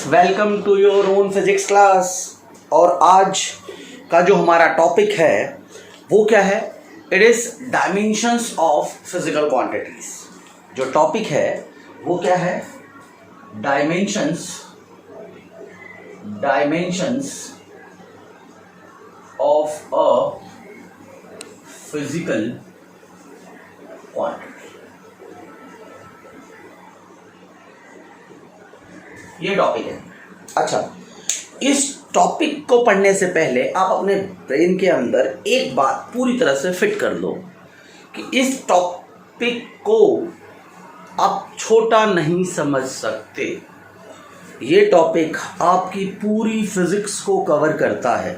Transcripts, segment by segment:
Welcome to your own physics class. और आज का जो हमारा टॉपिक है वो क्या है? It is dimensions of physical quantities. जो टॉपिक है वो क्या है? Dimensions of a physical quantity. ये टॉपिक है। अच्छा, इस टॉपिक को पढ़ने से पहले आप अपने ब्रेन के अंदर एक बात पूरी तरह से फिट कर लो कि इस टॉपिक को आप छोटा नहीं समझ सकते। ये टॉपिक आपकी पूरी फिजिक्स को कवर करता है।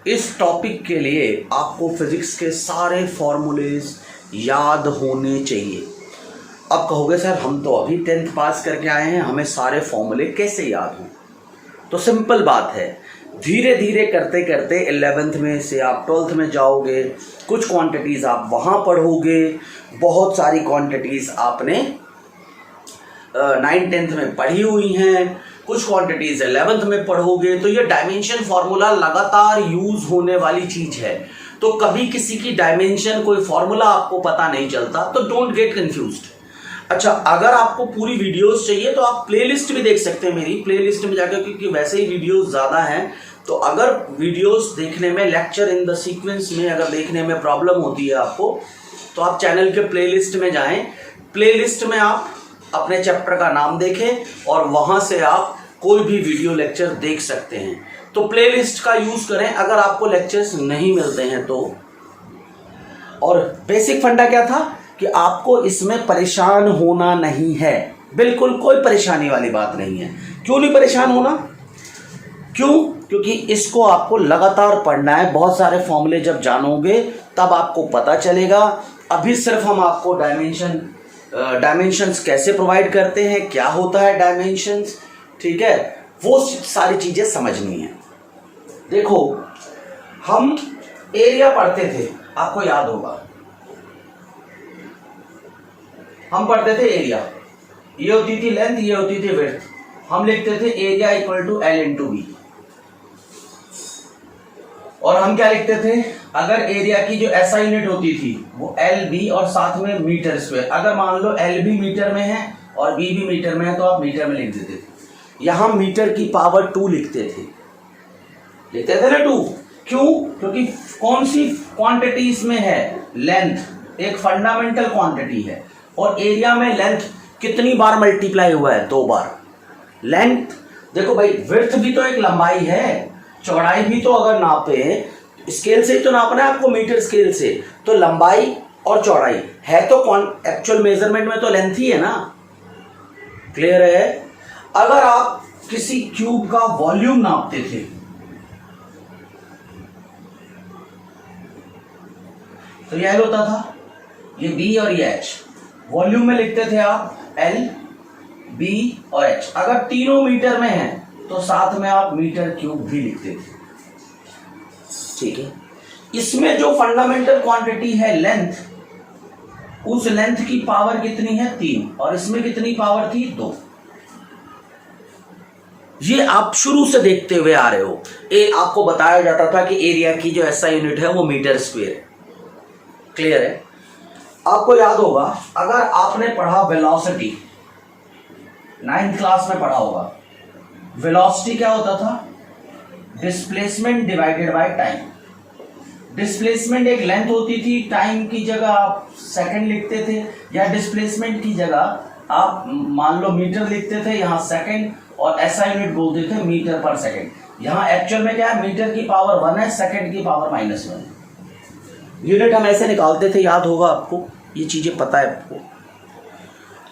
इस टॉपिक के लिए आपको फिजिक्स के सारे फॉर्मूलेज याद होने चाहिए। अब कहोगे सर हम तो अभी 10th पास करके आए हैं, हमें सारे फॉर्मूले कैसे याद हों? तो सिंपल बात है, धीरे धीरे करते करते 11th में से आप 12th में जाओगे, कुछ क्वांटिटीज़ आप वहाँ पढ़ोगे, बहुत सारी क्वांटिटीज़ आपने 9th-10th में पढ़ी हुई हैं, कुछ क्वांटिटीज़ 11th में पढ़ोगे। तो ये डायमेंशन फार्मूला लगातार यूज़ होने वाली चीज़ है। तो कभी किसी की डायमेंशन कोई फार्मूला आपको पता नहीं चलता तो डोंट गेट कन्फ्यूज्ड। अच्छा, अगर आपको पूरी वीडियोस चाहिए तो आप प्लेलिस्ट भी देख सकते हैं मेरी प्लेलिस्ट में जाकर, क्योंकि वैसे ही वीडियोस ज़्यादा हैं। तो अगर वीडियोस देखने में, लेक्चर इन द सीक्वेंस में अगर देखने में प्रॉब्लम होती है आपको, तो आप चैनल के प्लेलिस्ट में जाएं। प्लेलिस्ट में आप अपने चैप्टर का नाम देखें और वहाँ से आप कोई भी वीडियो लेक्चर देख सकते हैं। तो प्लेलिस्ट का यूज़ करें अगर आपको लेक्चर्स नहीं मिलते हैं तो। और बेसिक फंडा क्या था कि आपको इसमें परेशान होना नहीं है, बिल्कुल कोई परेशानी वाली बात नहीं है। क्यों नहीं परेशान होना? क्यों? क्योंकि इसको आपको लगातार पढ़ना है। बहुत सारे फॉर्मूले जब जानोगे तब आपको पता चलेगा। अभी सिर्फ हम आपको डायमेंशंस कैसे प्रोवाइड करते हैं, क्या होता है डायमेंशंस, ठीक है, वो सारी चीज़ें समझनी है। देखो, हम एरिया पढ़ते थे, आपको याद होगा, हम पढ़ते थे एरिया। ये होती थी लेंथ, ये होती थी विड्थ। हम लिखते थे area equal to L into B. और हम क्या लिखते थे? अगर एरिया की जो ऐसा यूनिट होती थी वो एल बी और साथ में मीटर स्क्वायर। अगर मान लो एल बी मीटर में है और बी भी मीटर में है तो आप मीटर में लिख देते थे। यहां मीटर की पावर 2 लिखते थे ना 2। क्यों? क्योंकि कौन सी क्वांटिटी इसमें है? लेंथ एक फंडामेंटल क्वांटिटी है। और एरिया में लेंथ कितनी बार मल्टीप्लाई हुआ है? 2 बार। लेंथ देखो भाई, विड्थ भी तो एक लंबाई है, चौड़ाई भी तो अगर नापे स्केल से ही तो नापना है आपको, मीटर स्केल से। तो लंबाई और चौड़ाई है तो एक्चुअल मेजरमेंट में तो लेंथ ही है ना। क्लियर है? अगर आप किसी क्यूब का वॉल्यूम नापते थे तो यह होता था, ये बी और ये एच। वॉल्यूम में लिखते थे आप एल, बी और एच। अगर तीनों मीटर में है तो साथ में आप मीटर क्यूब भी लिखते थे, ठीक है। इसमें जो फंडामेंटल क्वांटिटी है लेंथ, उस लेंथ की पावर कितनी है? 3। और इसमें कितनी पावर थी? 2। ये आप शुरू से देखते हुए आ रहे हो। आपको बताया जाता था कि एरिया की जो ऐसा यूनिट है वो मीटर स्क्वायर है। क्लियर है? आपको याद होगा, अगर आपने पढ़ा वेलोसिटी, 9th क्लास में पढ़ा होगा, वेलोसिटी क्या होता था? Displacement divided by time. Displacement एक लेंथ होती थी, टाइम की जगह आप सेकंड लिखते थे, या डिस्प्लेसमेंट की जगह आप मान लो मीटर लिखते थे, यहाँ सेकंड, और ऐसा यूनिट बोलते थे मीटर पर सेकंड। यहाँ एक्चुअल में क्या है? मीटर की पावर 1 है, सेकंड की पावर -1 है। यूनिट हम ऐसे निकालते थे, याद होगा आपको, ये चीजें पता है आपको।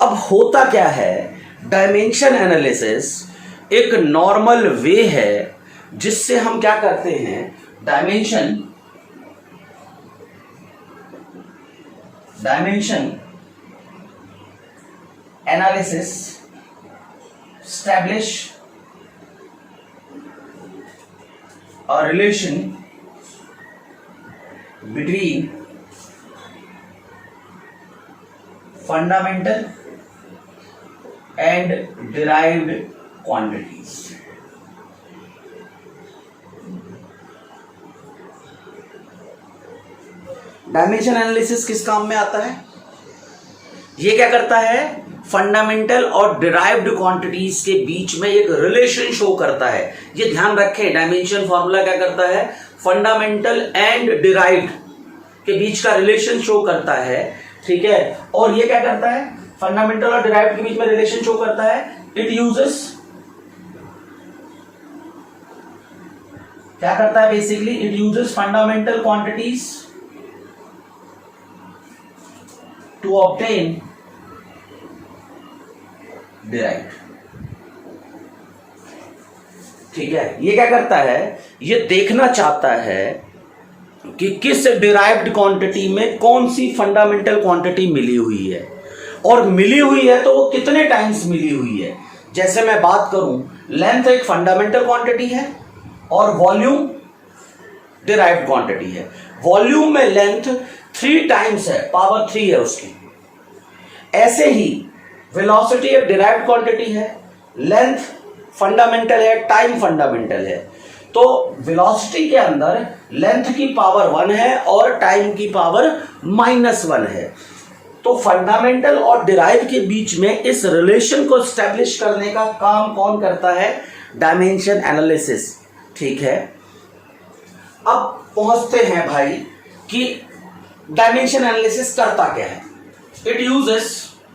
अब होता क्या है? डायमेंशन एनालिसिस एक नॉर्मल वे है जिससे हम क्या करते हैं? Dimension analysis establish a relation between fundamental and derived quantities. Dimension analysis किस काम में आता है? ये क्या करता है? फंडामेंटल और डिराइव्ड क्वांटिटीज के बीच में एक रिलेशन शो करता है। ये ध्यान रखें, डायमेंशन फॉर्मूला क्या करता है? फंडामेंटल एंड डिराइव्ड के बीच का रिलेशन शो करता है, ठीक है। और ये क्या करता है? फंडामेंटल और डिराइव्ड के बीच में रिलेशन शो करता है। इट यूजेस, क्या करता है basically? It uses fundamental quantities to obtain derived, ठीक है। ये क्या करता है? ये देखना चाहता है कि किस डिराइव्ड क्वांटिटी में कौन सी फंडामेंटल क्वांटिटी मिली हुई है, और मिली हुई है तो वो कितने टाइम्स मिली हुई है। जैसे मैं बात करूं, लेंथ एक फंडामेंटल क्वांटिटी है और वॉल्यूम डिराइव्ड क्वांटिटी है। वॉल्यूम में लेंथ 3 टाइम्स है, पावर 3 है उसकी। ऐसे ही वेलोसिटी एक डिराइव्ड क्वांटिटी है, लेंथ फंडामेंटल है, टाइम फंडामेंटल है। तो वेलोसिटी के अंदर लेंथ की पावर 1 है और टाइम की पावर -1 है। तो फंडामेंटल और डिराइव के बीच में इस रिलेशन को एस्टेब्लिश करने का काम कौन करता है? डायमेंशन एनालिसिस, ठीक है। अब पहुंचते हैं भाई कि डायमेंशन एनालिसिस करता क्या है। इट यूजेस,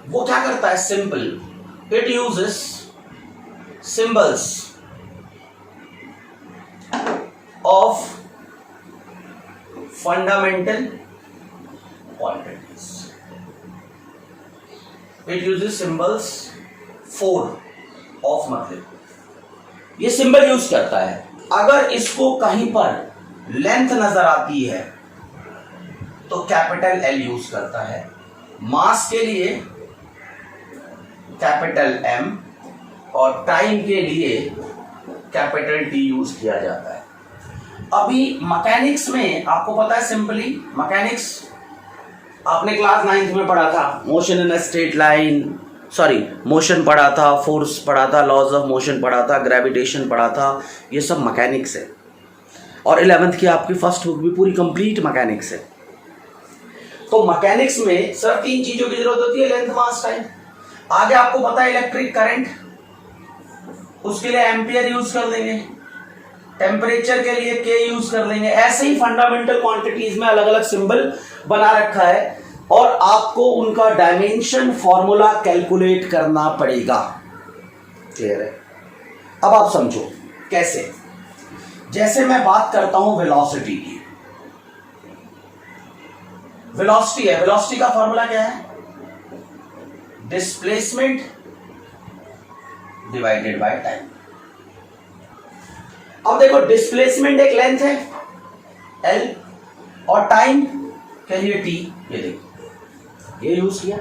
वो क्या करता है? Simple, it uses symbols of fundamental quantities. It uses symbols 4 of, मतलब ये सिंबल यूज करता है। अगर इसको कहीं पर लेंथ नजर आती है तो कैपिटल L यूज करता है, मास के लिए कैपिटल M और टाइम के लिए कैपिटल T यूज किया जाता है। अभी मैकेनिक्स में आपको पता है, सिंपली मैकेनिक्स आपने क्लास 9th में पढ़ा था, motion in a straight line, sorry motion पढ़ा था, फोर्स पढ़ा था, लॉज ऑफ मोशन पढ़ा था, ग्रेविटेशन पढ़ा था, ये सब मैकेनिक्स है। और 11th की आपकी फर्स्ट बुक भी पूरी कंप्लीट मैकेनिक्स है। तो मैकेनिक्स में सर 3 चीजों की जरूरत होती है, लेंथ, मास, टाइम। आगे आपको पता है इलेक्ट्रिक करंट, उसके लिए एम्पियर यूज कर लेंगे, टेम्परेचर के लिए के यूज कर लेंगे। ऐसे ही फंडामेंटल क्वांटिटीज में अलग अलग सिंबल बना रखा है और आपको उनका डायमेंशन फॉर्मूला कैलकुलेट करना पड़ेगा। क्लियर है? अब आप समझो कैसे। जैसे मैं बात करता हूं वेलोसिटी की, वेलोसिटी है, वेलोसिटी का फॉर्मूला क्या है? Displacement divided by time. अब देखो, डिस्प्लेसमेंट एक लेंथ है L और टाइम के लिए T, ये देखो ये यूज किया।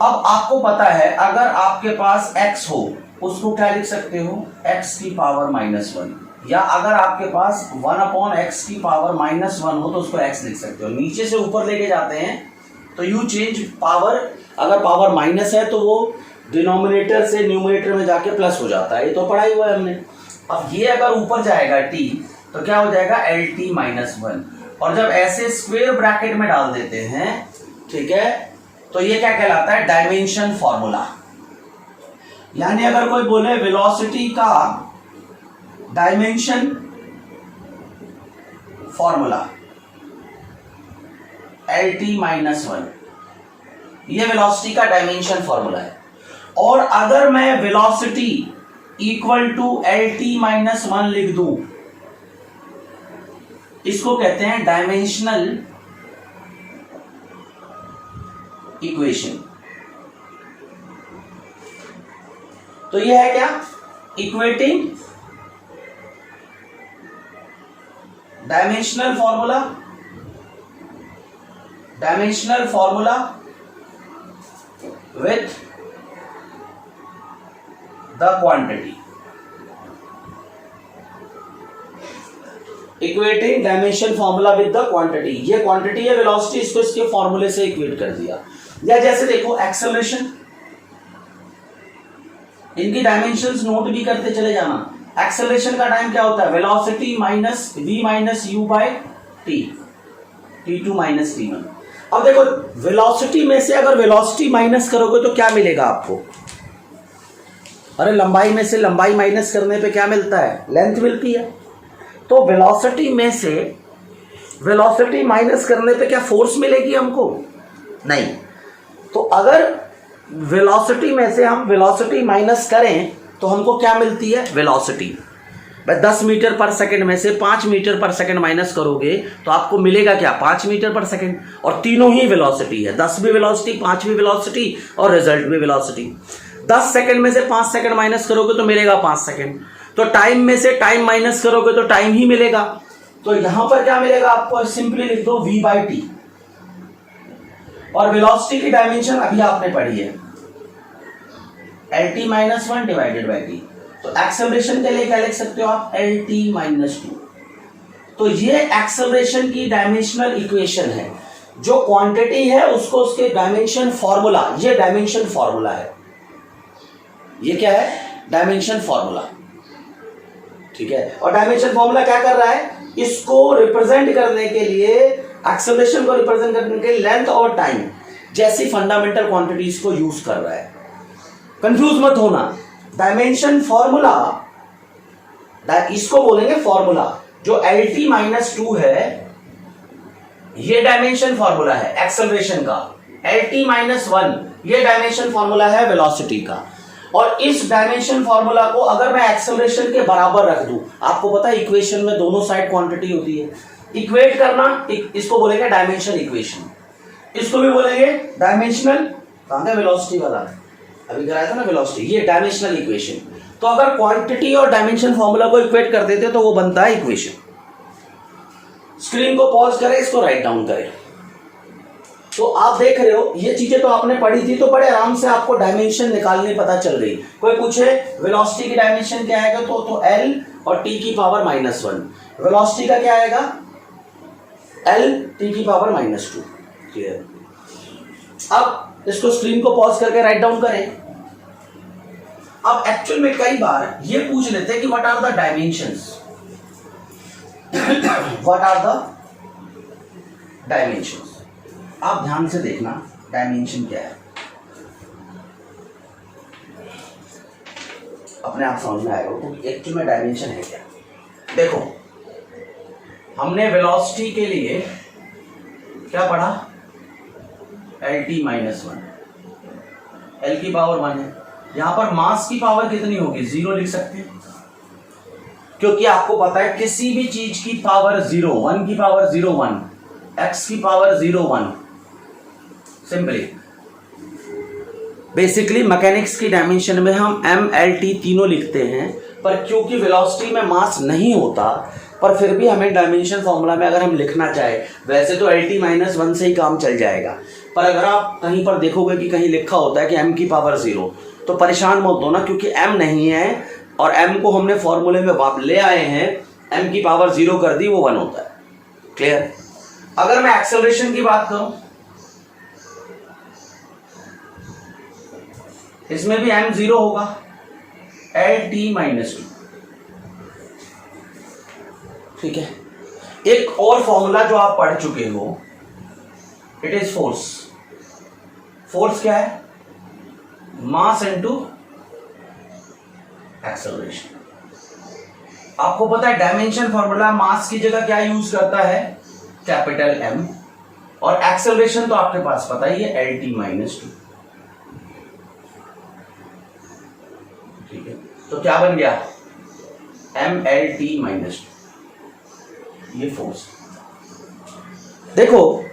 अब आपको पता है अगर आपके पास x हो उसको क्या लिख सकते हो? x की पावर -1, या अगर आपके पास 1/x की पावर -1 हो तो उसको x लिख सकते हो। नीचे से ऊपर लेके जाते हैं तो यू चेंज पावर, अगर पावर माइनस है तो वो डिनोमिनेटर से न्यूमरेटर में जाके प्लस हो जाता है, ये तो पढ़ा ही हुआ है हमने। अब ये अगर ऊपर जाएगा t तो क्या हो जाएगा? LT-1। और जब ऐसे स्क्वायर ब्रैकेट में डाल देते हैं, ठीक है, तो ये क्या कहलाता है? Dimension formula. यानी अगर कोई बोले वेलोसिटी का डायमेंशन फॉर्मूला LT-1, ये वेलोसिटी का डायमेंशन फॉर्मूला है। और अगर मैं वेलोसिटी इक्वल टू LT-1 लिख दूं, इसको कहते हैं डायमेंशनल इक्वेशन। तो ये है क्या? Equating dimensional formula with the quantity. Equating dimension formula with the quantity. ये क्वांटिटी है वेलोसिटी, इसको इसके फॉर्मूले से इक्वेट कर दिया। या जैसे देखो एक्सेलरेशन, इनकी डायमेंशंस नोट भी करते चले जाना। एक्सेलरेशन का टाइम क्या होता है, velocity minus v minus u by t, t2 minus t1। अब देखो वेलोसिटी में से अगर वेलोसिटी माइनस करोगे तो क्या मिलेगा आपको, अरे लंबाई में से लंबाई माइनस करने पे क्या मिलता है, लेंथ मिलती है। तो वेलोसिटी में से वेलोसिटी माइनस करने पे क्या फोर्स मिलेगी हमको, नहीं। तो अगर वेलोसिटी में से हम वेलोसिटी माइनस करें तो हमको क्या मिलती है, वेलोसिटी। भाई 10 मीटर पर सेकंड में से 5 मीटर पर सेकंड माइनस करोगे तो आपको मिलेगा क्या, 5 मीटर पर सेकंड। और तीनों ही वेलोसिटी है, 10 भी वेलोसिटी, 5 भी वेलोसिटी और रिजल्ट भी वेलोसिटी। 10 सेकंड में से 5 सेकंड माइनस करोगे तो मिलेगा 5 सेकंड। तो टाइम में से टाइम माइनस करोगे तो टाइम ही मिलेगा। तो यहां पर क्या मिलेगा आपको, सिंपली लिख दो v बाई टी। और वेलोसिटी की डायमेंशन अभी आपने पढ़ी है, L T minus one divided by T. तो एक्सेलरेशन के लिए क्या लिख सकते हो आप, एल टी माइनस टू। तो ये एक्सेलरेशन की डायमेंशनल इक्वेशन है। जो क्वांटिटी है उसको उसके डायमेंशन फॉर्मूला, ये डायमेंशन फॉर्मूला है, ये क्या है, डायमेंशन फॉर्मूला, ठीक है। और डायमेंशन फॉर्मूला क्या कर रहा है, इसको रिप्रेजेंट करने के लिए, एक्सेलरेशन को रिप्रेजेंट करने के लिए लेंथ और टाइम जैसी फंडामेंटल क्वांटिटीज को यूज कर रहा है। कंफ्यूज मत होना, डायमेंशन फॉर्मूला इसको बोलेंगे फॉर्मूला। जो एल टी माइनस टू है ये डायमेंशन फॉर्मूला है एक्सेलरेशन का, एल टी माइनस वन ये डायमेंशन फॉर्मूला है वेलोसिटी का। और इस डायमेंशन फॉर्मूला को अगर मैं एक्सेलरेशन के बराबर रख दूं, आपको पता है इक्वेशन में दोनों साइड क्वांटिटी होती है, इक्वेट करना, इसको बोलेंगे डायमेंशन इक्वेशन, इसको भी बोलेंगे डायमेंशनल, कहां है वेलोसिटी वाला, अभी कराया था ना वेलोसिटी, ये डायमेंशनल इक्वेशन। तो अगर क्वांटिटी और डायमेंशन फॉर्मूला को इक्वेट कर देते तो वो बनता है इक्वेशन। स्क्रीन को पॉज करें, इसको राइट डाउन करें। तो आप देख रहे हो ये चीजें तो आपने पढ़ी थी, तो बड़े आराम से आपको डायमेंशन निकालनी पता चल गई। कोई पूछे वेलोसिटी की डायमेंशन क्या आएगा, तो L और t की पावर माइनस वन। वेलोसिटी का क्या आएगा, L t की पावर माइनस टू। क्लियर। अब इसको स्क्रीन को पॉज करके राइट डाउन करें। अब एक्चुअल में कई बार ये पूछ लेते हैं कि what are the dimensions, what are the dimensions. आप ध्यान से देखना डायमेंशन क्या है, अपने आप समझ में आएगा तो एक्चुअल में डायमेंशन है क्या। देखो हमने वेलोसिटी के लिए क्या पढ़ा, L T minus one, L की पावर वन है। यहां पर मास की पावर कितनी होगी, जीरो लिख सकते हैं, क्योंकि आपको पता है किसी भी चीज की पावर जीरो, वन की पावर जीरो वन, एक्स की power zero one. Simply basically mechanics की डायमेंशन में हम एम एल टी तीनों लिखते हैं, पर क्योंकि वेलोसिटी में मास नहीं होता, पर फिर भी हमें डायमेंशन फॉर्मूला में अगर हम लिखना चाहे, वैसे तो एल टी माइनस वन से ही काम चल जाएगा, पर अगर आप कहीं पर देखोगे कि कहीं लिखा होता है कि एम की पावर जीरो, तो परेशान मत होना, क्योंकि एम नहीं है और एम को हमने फॉर्मूले में ले आए हैं, एम की पावर जीरो कर दी, वो वन होता है। क्लियर। अगर मैं एक्सेलरेशन की बात करूं, इसमें भी एम जीरो होगा, एल टी माइनस टू, ठीक है। एक और फॉर्मूला जो आप पढ़ चुके हो, इट इज फोर्स। फोर्स क्या है, मास इनटू एक्सेलरेशन। आपको पता है डायमेंशन फॉर्मूला मास की जगह क्या यूज करता है, कैपिटल एम, और एक्सेलरेशन तो आपके पास पता ही है, एल टी माइनस टू, ठीक है। तो क्या बन गया, M L T minus two, ये फोर्स। देखो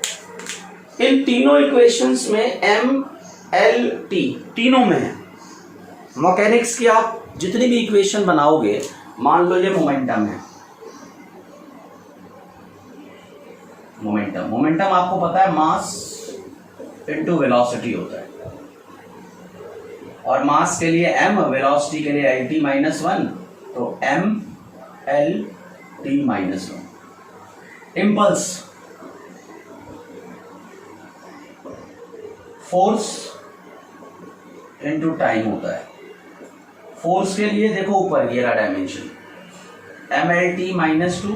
इन तीनों इक्वेशंस में एम एल टी तीनों में है। मैकेनिक्स की आप जितनी भी इक्वेशन बनाओगे, मान लो ये मोमेंटम है, मोमेंटम आपको पता है मास इनटू वेलोसिटी होता है, और मास के लिए m, वेलोसिटी के लिए एल टी माइनस वन, तो m L T minus one. Impulse, force into time होता है, फोर्स के लिए देखो ऊपर ये रहा डायमेंशन mlt-2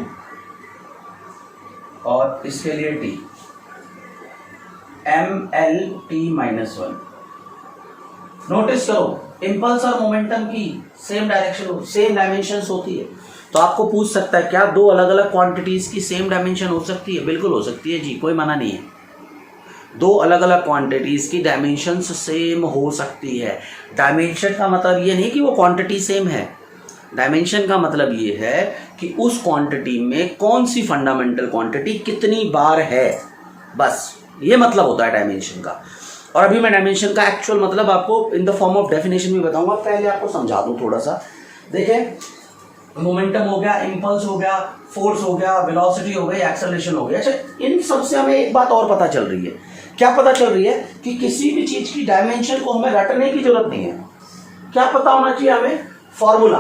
और इसके लिए t mlt-1। नोटिस करो इंपल्स और मोमेंटम की सेम डायरेक्शन सेम डायमेंशंस होती है। तो आपको पूछ सकता है क्या दो अलग अलग क्वांटिटीज की सेम डायमेंशन हो सकती है? बिल्कुल हो सकती है जी, कोई मना नहीं है। दो अलग अलग क्वांटिटीज की डायमेंशंस सेम हो सकती है। डायमेंशन का मतलब ये नहीं कि वो क्वांटिटी सेम है, डायमेंशन का मतलब ये है कि उस क्वांटिटी में कौन सी फंडामेंटल क्वांटिटी कितनी बार है, बस ये मतलब होता है डायमेंशन का। और अभी मैं डायमेंशन का एक्चुअल मतलब आपको in the form of definition भी बताऊंगा, पहले आपको समझा दूं थोड़ा सा। देखें, मोमेंटम हो गया, इंपल्स हो गया, फोर्स हो गया, वेलोसिटी हो गई, एक्सेलरेशन हो गया। अच्छा, इन सबसे हमें एक बात और पता चल रही है। क्या पता चल रही है? कि किसी भी चीज की डायमेंशन को हमें रटने की जरूरत नहीं है। क्या पता होना चाहिए हमें? फॉर्मूला।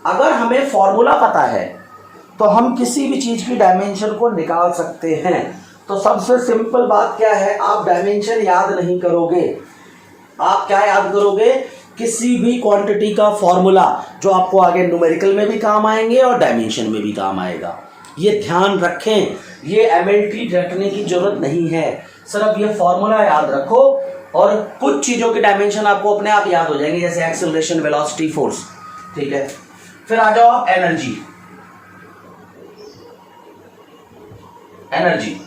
अगर हमें फॉर्मूला पता है तो हम किसी भी चीज की डायमेंशन को निकाल सकते हैं। तो सबसे सिंपल बात क्या है, आप डायमेंशन याद नहीं करोगे, आप क्या याद करोगे? किसी भी क्वांटिटी का फॉर्मूला, जो आपको आगे न्यूमेरिकल में भी काम आएंगे और डायमेंशन में भी काम आएगा। ये ध्यान रखें, ये एमएलटी रखने की जरूरत नहीं है, सिर्फ ये फॉर्मूला याद रखो और कुछ चीजों की डायमेंशन आपको अपने आप याद हो जाएंगे, जैसे एक्सेलरेशन, वेलोसिटी, फोर्स। ठीक है, फिर आ जाओ आप एनर्जी। एनर्जी,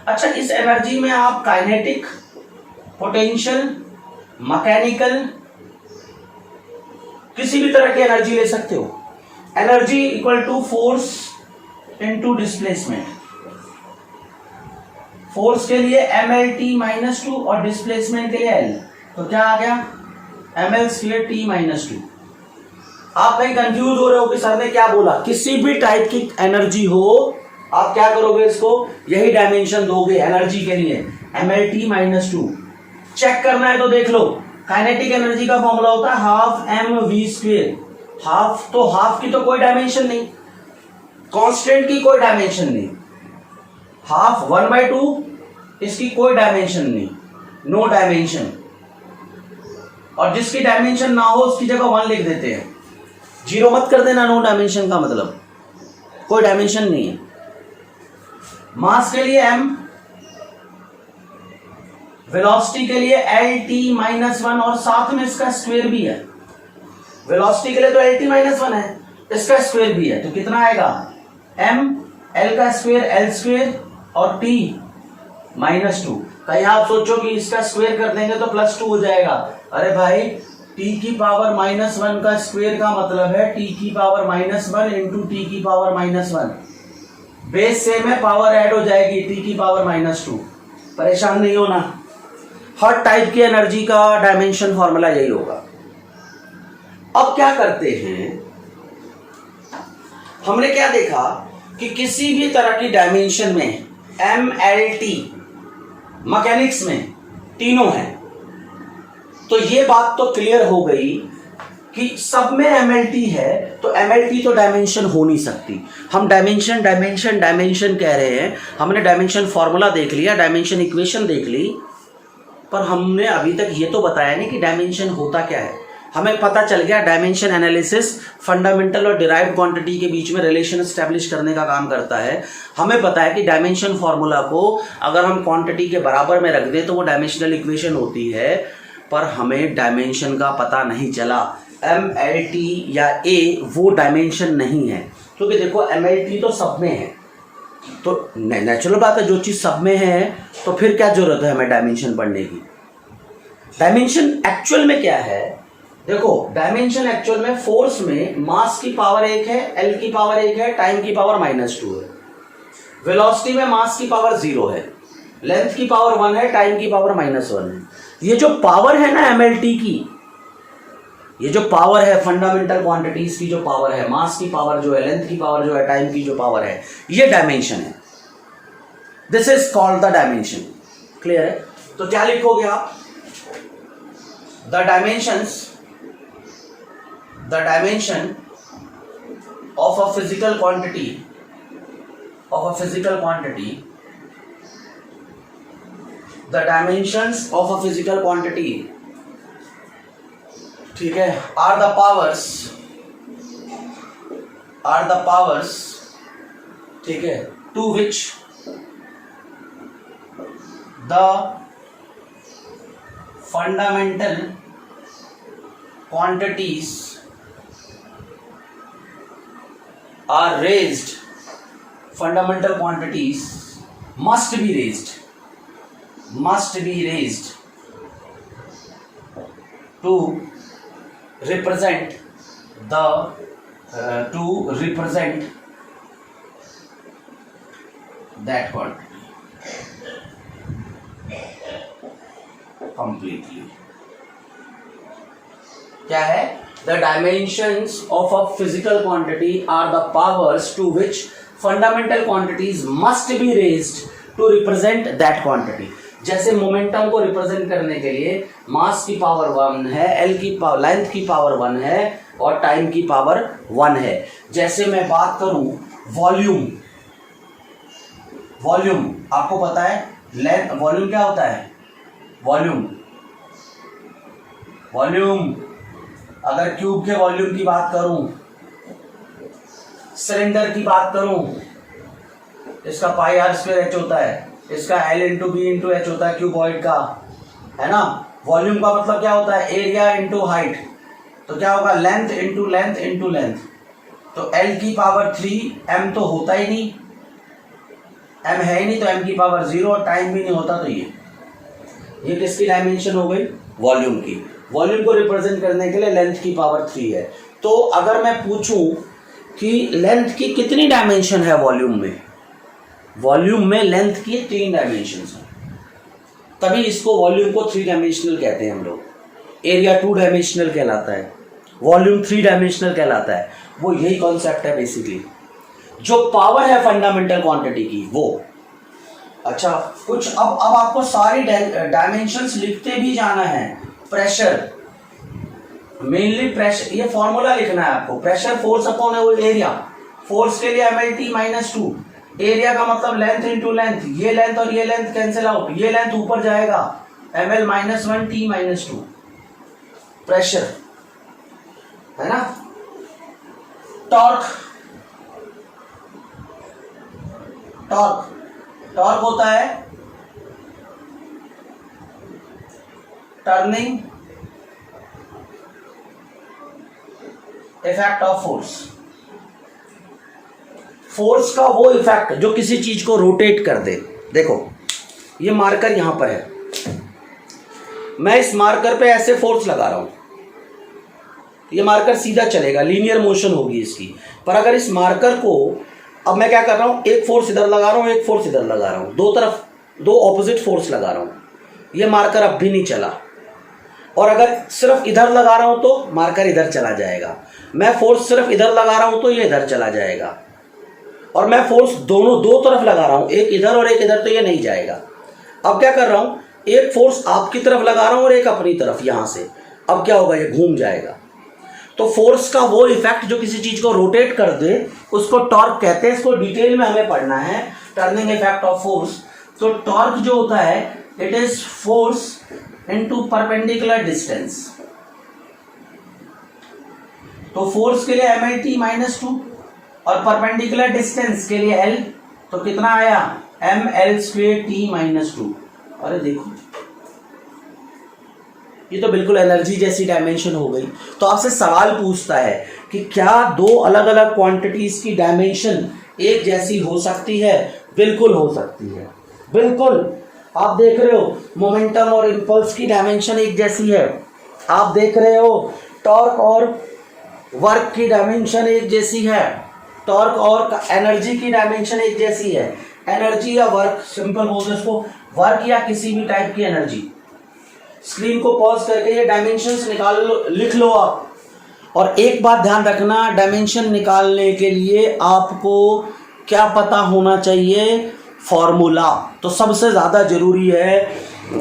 अच्छा, इस एनर्जी में आप काइनेटिक, पोटेंशियल, मैकेनिकल, किसी भी तरह की एनर्जी ले सकते हो। Energy equal to force into displacement. Force के लिए mlt-2 और डिस्प्लेसमेंट के लिए l, तो क्या आ गया? ml²t-2। आप कहीं कंफ्यूज हो रहे हो कि सर ने क्या बोला? किसी भी टाइप की एनर्जी हो, आप क्या करोगे? इसको यही डायमेंशन दोगे एनर्जी के लिए, mlt-2। चेक करना है तो देख लो, काइनेटिक एनर्जी का फॉर्मूला होता है हाफ mv²। हाफ, तो हाफ की तो कोई डायमेंशन नहीं, कांस्टेंट की कोई डायमेंशन नहीं, हाफ 1/2, इसकी कोई डायमेंशन नहीं, नो डायमेंशन। और जिसकी डायमेंशन ना हो उसकी जगह 1 लिख देते हैं, 0 मत कर देना, नो डायमेंशन का मतलब कोई डायमेंशन नहीं है। मास के लिए m, वेलोसिटी के लिए lt-1 और साथ में इसका स्क्वायर भी है। वेलोसिटी के लिए तो lt-1 है, इसका स्क्वायर भी है, तो कितना आएगा? m, l का स्क्वायर l² और t-2। कहीं आप सोचो कि इसका स्क्वायर कर देंगे तो +2 हो जाएगा। अरे भाई, t⁻⁻1 का स्क्वायर का मतलब है t⁻⁻1 into t⁻⁻1। Base same है, पावर ऐड हो जाएगी t⁻⁻2। परेशान नहीं होना, हर टाइप की एनर्जी का डायमेंशन फॉर्मूला यही होगा। अब क्या करते हैं, हमने क्या देखा कि किसी भी तरह की डायमेंशन में mlt, मैकेनिक्स में तीनों हैं। तो ये बात तो क्लियर हो गई कि सब में mlt है, तो mlt तो डायमेंशन हो नहीं सकती। हम डायमेंशन डायमेंशन डायमेंशन कह रहे हैं, हमने डायमेंशन फॉर्मूला देख लिया, डायमेंशन इक्वेशन देख ली, पर हमने अभी तक ये तो बताया नहीं कि डायमेंशन होता क्या है। हमें पता चल गया डायमेंशन एनालिसिस फंडामेंटल और डिराइव्ड क्वांटिटी के बीच में रिलेशन एस्टेब्लिश करने का काम करता है। हमें पता है कि डायमेंशन फॉर्मूला को अगर हम क्वांटिटी के बराबर में रख दें तो वो डायमेंशनल इक्वेशन होती है, पर हमें डायमेंशन का पता नहीं चला। mlt या a वो डायमेंशन नहीं है, क्योंकि देखो mlt तो सब में है, तो नेचुरल बात है, जो चीज़ सब में है तो फिर क्या जरूरत है हमें डायमेंशन पढ़ने की। डायमेंशन एक्चुअल में क्या है? देखो, डायमेंशन एक्चुअल में फोर्स में मास की पावर 1 है, एल की पावर 1 है, टाइम की पावर -2 है। वेलोसिटी में मास की पावर 0 है, लेंथ की पावर 1 है, टाइम की पावर -1 है। ये जो पावर है ना एमएलटी की, ये जो पावर है फंडामेंटल क्वांटिटीज की जो पावर है, मास की पावर जो है, लेंथ की पावर जो है, टाइम की जो पावर है, ये डायमेंशन है। This is called the dimension. Clear है? तो क्या लिखोगे आप? The dimension of a physical quantity, the dimensions of a physical quantity ठीक है, आर द पावर्स, ठीक है, to which the fundamental quantities are raised, fundamental quantities must be raised to represent that quantity completely. क्या है? The dimensions of a physical quantity are the powers to which fundamental quantities must be raised to represent that quantity. जैसे momentum को represent करने के लिए मास की power 1 है, L की पावर, लेंथ की पावर 1 है और टाइम की पावर 1 है. जैसे मैं बात करूं वॉल्यूम आपको पता है लेंथ, वॉल्यूम क्या होता है? वॉल्यूम अगर क्यूब के वॉल्यूम की बात करूं, सिलेंडर की बात करूं, इसका पाई आर स्क्वायर एच होता है, इसका L into B into H होता है क्यूबॉइड का, है ना. वॉल्यूम का मतलब क्या होता है? Area into height. तो क्या होगा? Length into length into length. तो एल की पावर 3, एम तो होता ही नहीं, एम है ही नहीं, तो एम की पावर 0 और टाइम भी नहीं होता. तो ये किसकी डायमेंशन हो गई? वॉल्यूम की. वॉल्यूम को रिप्रेजेंट करने के लिए लेंथ की पावर 3 है. तो अगर मैं पूछूं कि लेंथ की कितनी डायमेंशन है वॉल्यूम में लेंथ की 3 डायमेंशन हैं, तभी इसको वॉल्यूम को 3 डायमेंशनल कहते हैं हम लोग. एरिया 2 डायमेंशनल कहलाता है, वॉल्यूम 3 डायमेंशनल कहलाता है. वो यही कॉन्सेप्ट है बेसिकली. जो पावर है फंडामेंटल क्वांटिटी की वो. अच्छा, कुछ अब आपको सारी डायमेंशंस लिखते भी जाना है. प्रेशर, मेनली प्रेशर, ये फॉर्मूला लिखना है आपको. Pressure force upon area. Force के लिए mlt -2. एरिया का मतलब लेंथ इंटू लेंथ. ये लेंथ और ये लेंथ कैंसिल आउट, ये लेंथ ऊपर जाएगा, ml -1 t -2. प्रेशर है ना. टॉर्क होता है टर्निंग इफेक्ट ऑफ फोर्स का वो इफेक्ट जो किसी चीज को रोटेट कर दे. देखो ये मार्कर यहां पर है, मैं इस मार्कर पे ऐसे फोर्स लगा रहा हूं, ये मार्कर सीधा चलेगा, लीनियर मोशन होगी इसकी. पर अगर इस मार्कर को अब मैं क्या कर रहा हूं, एक फोर्स इधर लगा रहा हूं, एक फोर्स इधर लगा रहा हूं, दो तरफ 2 ऑपोजिट फोर्स लगा रहा हूं, ये मार्कर अब भी नहीं चला. और अगर सिर्फ इधर लगा रहा हूं तो मार्कर इधर चला जाएगा. मैं फोर्स सिर्फ इधर लगा रहा हूं तो ये इधर चला जाएगा. और मैं फोर्स दोनों 2 तरफ लगा रहा हूं, एक इधर और एक इधर, तो ये नहीं जाएगा. अब क्या कर रहा हूं, एक फोर्स आपकी तरफ लगा रहा हूं और एक अपनी तरफ यहां से. अब क्या होगा, ये घूम जाएगा. तो फोर्स का वो इफेक्ट जो किसी चीज को रोटेट कर दे उसको टॉर्क कहते हैं. इसको डिटेल में हमें पढ़ना है, टर्निंग इफेक्ट ऑफ फोर्स. तो टॉर्क जो होता है, it is force into perpendicular distance. तो फोर्स के लिए mlt -2 और परपेंडिकुलर डिस्टेंस के लिए l, तो कितना आया, ml² t -2. अरे देखो ये तो बिल्कुल एनर्जी जैसी डायमेंशन हो गई. तो आपसे सवाल पूछता है कि क्या 2 अलग अलग क्वांटिटीज की डायमेंशन एक जैसी हो सकती है? बिल्कुल हो सकती है, बिल्कुल. आप देख रहे हो मोमेंटम और इंपल्स की डायमेंशन एक जैसी है. आप देख रहे हो टॉर्क और वर्क की डायमेंशन एक जैसी है. टॉर्क और एनर्जी की डायमेंशन एक जैसी है. एनर्जी या वर्क, सिंपल बोल दो इसको, वर्क या किसी भी टाइप की एनर्जी. स्क्रीन को पॉज करके ये डायमेंशंस निकाल लो, लिख लो आप. और एक बात ध्यान रखना, डायमेंशन निकालने के लिए आपको क्या पता होना चाहिए? फॉर्मूला. तो सबसे ज़्यादा ज़रूरी है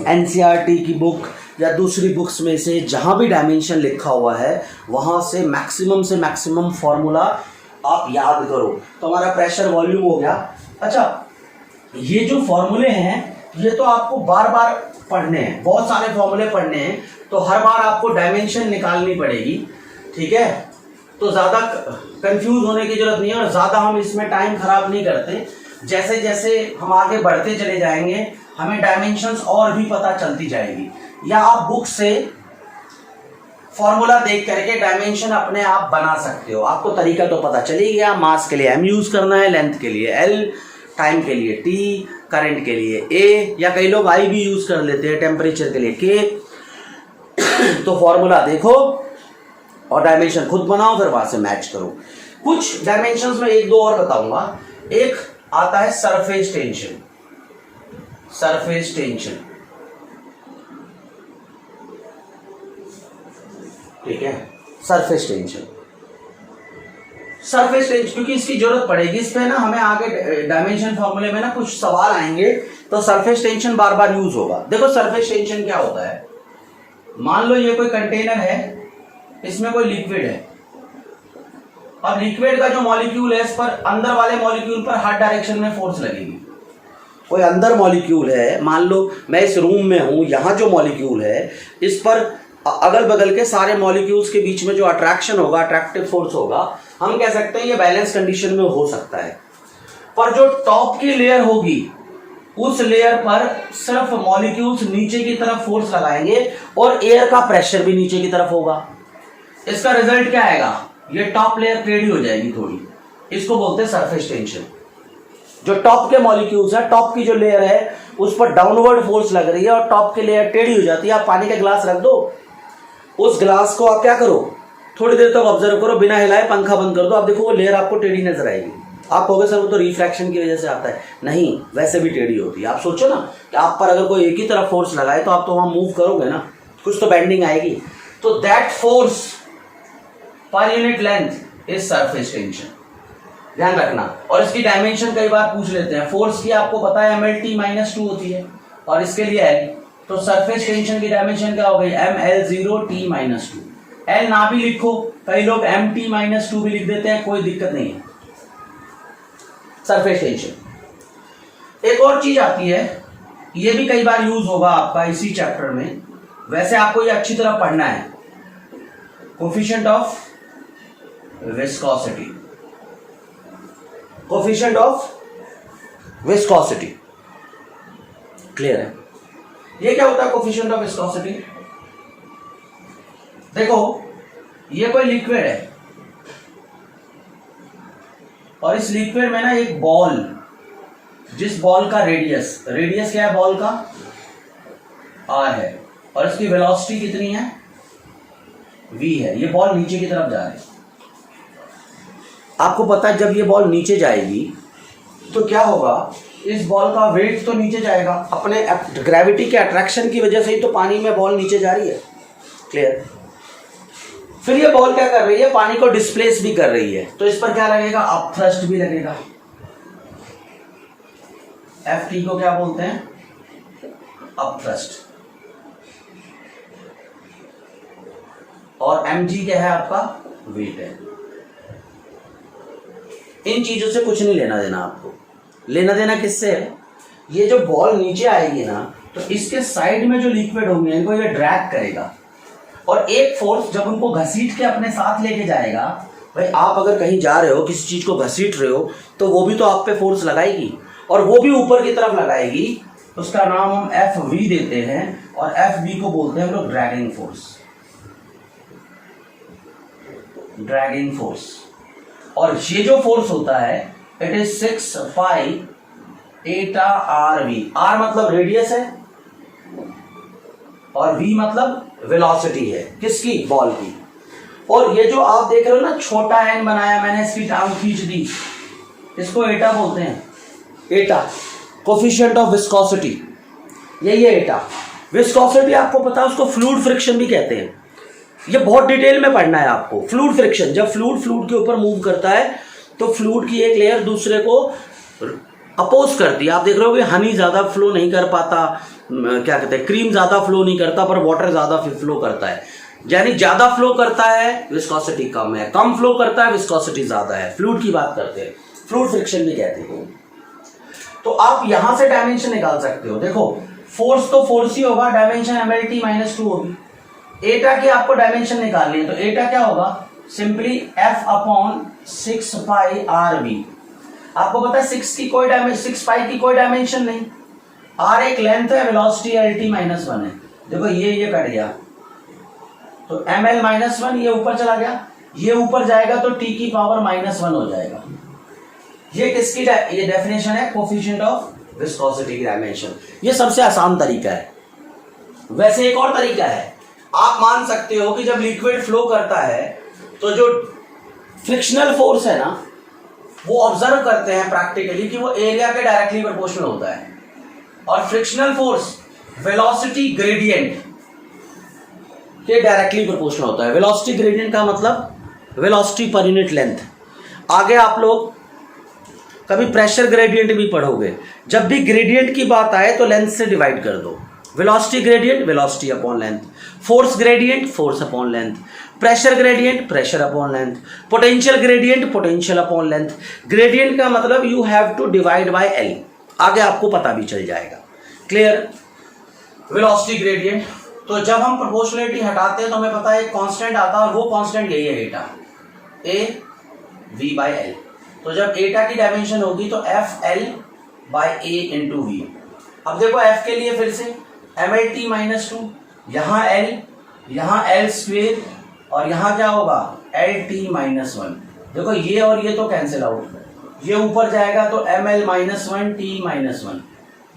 एनसीईआरटी की बुक या दूसरी बुक्स में से जहाँ भी डायमेंशन लिखा हुआ है वहाँ से मैक्सिमम फॉर्मूला आप याद करो. तो हमारा प्रेशर वॉल्यूम हो गया. अच्छा, ये जो फॉर्मूले हैं ये तो आपको बार बार पढ़ने हैं, बहुत सारे फॉर्मूले पढ़ने हैं, तो हर बार आपको डायमेंशन निकालनी पड़ेगी, ठीक है। तो ज़्यादा कंफ्यूज होने की जरूरत नहीं है और ज़्यादा हम इसमें टाइम खराब नहीं करते। जैसे जैसे हम आगे बढ़ते चले जाएंगे हमें डायमेंशंस और भी पता चलती जाएगी, या आप बुक से फॉर्मूला देख करके डायमेंशन अपने आप बना सकते हो। आपको तरीका तो पता चली गया, मास के लिए m यूज करना है, लेंथ के लिए l, टाइम के लिए t, करंट के लिए a, या कई लोग I भी यूज कर लेते हैं, टेम्परेचर के लिए k। तो फॉर्मूला देखो और डायमेंशन खुद बनाओ, फिर वहां से मैच करो। कुछ डायमेंशंस में एक दो और बताऊंगा। एक आता है सरफेस टेंशन, सरफेस टेंशन, ठीक है। सरफेस टेंशन, सरफेस टेंशन क्योंकि इसकी जरूरत पड़ेगी, इस पे ना हमें आगे डायमेंशन फॉर्मूले में ना कुछ सवाल आएंगे, तो सरफेस टेंशन बार बार यूज होगा। देखो सरफेस टेंशन क्या होता है, मान लो ये कोई कंटेनर है, इसमें कोई लिक्विड है। अब लिक्विड का जो मॉलिक्यूल है, इस पर अंदर वाले मॉलिक्यूल पर हर डायरेक्शन में फोर्स लगेगी। कोई अंदर मॉलिक्यूल है, मान लो मैं इस रूम में हूं, यहां जो मॉलिक्यूल है इस पर अगल बगल के सारे मॉलिक्यूल्स के बीच में जो अट्रैक्शन होगा, अट्रैक्टिव फोर्स होगा, हम कह सकते हैं ये बैलेंस कंडीशन में हो सकता है। पर जो टॉप की लेयर होगी उस लेयर पर सिर्फ मॉलिक्यूल्स नीचे की तरफ फोर्स लगाएंगे और एयर का प्रेशर भी नीचे की तरफ होगा। इसका रिजल्ट क्या आएगा, ये टॉप लेयर टेढ़ी हो जाएगी थोड़ी, इसको बोलते हैं सरफेस टेंशन। जो टॉप के मॉलिक्यूल्स है, टॉप की जो लेयर है उस पर डाउनवर्ड फोर्स लग रही है और टॉप की लेयर टेढ़ी हो जाती है। आप पानी का ग्लास रख दो, उस ग्लास को आप क्या करो, थोड़ी देर तक ऑब्जर्व करो, बिना हिलाए पंखा बंद कर दो, आप देखो वो लेयर आपको टेढ़ी नजर आएगी। आप कहोगे सर वो तो रिफ्रैक्शन की वजह से आता है, नहीं, वैसे भी टेढ़ी होती है। आप सोचो ना कि आप पर अगर कोई एक ही तरफ फोर्स लगाए तो आप तो वहां मूव करोगे ना, कुछ तो बेंडिंग आएगी। तो that force per unit length is surface tension, ध्यान रखना। और इसकी डायमेंशन कई बार पूछ लेते हैं। फोर्स की आपको पता है mlt-2 होती है और इसके लिए l, तो सरफेस टेंशन की डायमेंशन क्या हो गई, ml0t-2। l ना भी लिखो, कई लोग mt-2 भी लिख देते हैं, कोई दिक्कत नहीं है। Surface tension. एक और चीज आती है, ये भी कई बार यूज होगा आपका इसी चैप्टर में, वैसे आपको ये अच्छी तरह पढ़ना है, coefficient of viscosity, coefficient of viscosity, clear है। ये क्या होता है कोफिशिएंट ऑफ विस्कोसिटी, देखो ये कोई लिक्विड है और इस लिक्विड में ना एक बॉल, जिस बॉल का रेडियस क्या है, बॉल का r है और इसकी वेलोसिटी कितनी है, v है। ये बॉल नीचे की तरफ जा रही है। आपको पता है जब ये बॉल नीचे जाएगी तो क्या होगा, इस बॉल का वेट तो नीचे जाएगा, अपने ग्रेविटी के अट्रैक्शन की वजह से ही तो पानी में बॉल नीचे जा रही है, क्लियर। फिर ये बॉल क्या कर रही है, पानी को डिस्प्लेस भी कर रही है, तो इस पर क्या लगेगा, अप थ्रस्ट भी लगेगा। Ft को क्या बोलते हैं, अप थ्रस्ट। और mg क्या है आपका, वेट है। इन चीजों से कुछ नहीं लेना देना आपको, लेना देना किससे है, ये जो बॉल नीचे आएगी ना तो इसके साइड में जो लिक्विड होंगे इनको ये ड्रैग करेगा और एक फोर्स जब उनको घसीट के अपने साथ लेके जाएगा। भाई आप अगर कहीं जा रहे हो, किसी चीज को घसीट रहे हो, तो वो भी तो आप पे फोर्स लगाएगी और वो भी ऊपर की तरफ लगाएगी, उसका नाम हम Fv देते हैं और Fv को बोलते हैं हम लोग ड्रैगिंग फोर्स, ड्रैगिंग फोर्स। और ये जो फोर्स होता है it is 6 pi Etah RV। R मतलब रेडियस है और V मतलब वेलोसिटी है, किसकी, बॉल की। और ये जो आप देख रहे हो ना, छोटा n बनाया मैंने, इसकी टांग खींच दी, इसको एटा बोलते हैं, एटा, कोफिशिएंट ऑफ विस्कोसिटी, यही है एटा। विस्कोसिटी आपको पता है उसको फ्लूइड फ्रिक्शन भी कहते हैं। ये बहुत डिटेल में पढ़ना है आपको। फ्लूइड फ्रिक्शन, जब फ्लूइड के ऊपर मूव करता है तो फ्लूइड की एक लेयर दूसरे को अपोज करती है। आप देख रहे हो कि हनी ज़्यादा फ्लो नहीं कर पाता, क्या कहते हैं, क्रीम ज़्यादा फ्लो नहीं करता, पर वाटर ज़्यादा फ्लो करता है। यानी ज़्यादा फ्लो करता है विस्कोसिटी कम है, कम फ्लो करता है विस्कोसिटी ज़्यादा है। फ्लूइड की बात करते हैं, फ्लूइड फ्रिक्शन भी कहते हैं। तो आप यहां से डायमेंशन निकाल सकते हो। देखो फोर्स तो फोर्स ही होगा, डायमेंशन mlt माइनस 2 होगी। एटा की आपको डायमेंशन निकालनी है, तो एटा क्या होगा, सिंपली f अपॉन 6 पाई आर बी। आपको पता है 6 पाई की कोई डायमेंशन नहीं, r एक लेंथ है, वेलोसिटी lt माइनस 1 है। देखो ये कट गया, तो ml माइनस 1 ये ऊपर चला गया, ये ऊपर जाएगा तो t की पावर माइनस 1 हो जाएगा। ये किसकी ये डेफिनेशन है, कोफिशिएंट ऑफ विस्कोसिटी की डायमेंशन। ये सबसे आसान तरीका है। वैसे एक और तरीका है, आप मान सकते हो कि जब लिक्विड फ्लो करता है तो जो फ्रिक्शनल फोर्स है ना, वो ऑब्जर्व करते हैं प्रैक्टिकली कि वो एरिया के डायरेक्टली प्रोपोर्शनल होता है, और फ्रिक्शनल फोर्स वेलोसिटी ग्रेडियंट के डायरेक्टली प्रोपोर्शनल होता है। वेलोसिटी ग्रेडियंट का मतलब वेलोसिटी पर यूनिट लेंथ। आगे आप लोग कभी प्रेशर ग्रेडियंट भी पढ़ोगे, जब भी ग्रेडियंट की बात आए तो लेंथ से डिवाइड कर दो। Velocity gradient velocity upon length, force gradient force upon length, pressure gradient pressure upon length, potential gradient potential upon length. Gradient का मतलब you have to divide by L, आगे आपको पता भी चल जाएगा। क्लियर। वेलोसिटी ग्रेडियंट, तो जब हम प्रोपोर्शनलिटी हटाते हैं तो हमें पता है एक कांस्टेंट आता है, और वो कांस्टेंट यही है एटा, ए वी बाई एल। तो जब एटा की डायमेंशन होगी तो F L by A into V. अब देखो एफ के लिए फिर से एम एल टी माइनस 2, यहाँ एल स्क्वेयर, और यहाँ क्या होगा एल टी माइनस 1। देखो ये और ये तो कैंसिल आउट, ये ऊपर जाएगा तो M L minus 1 T minus 1।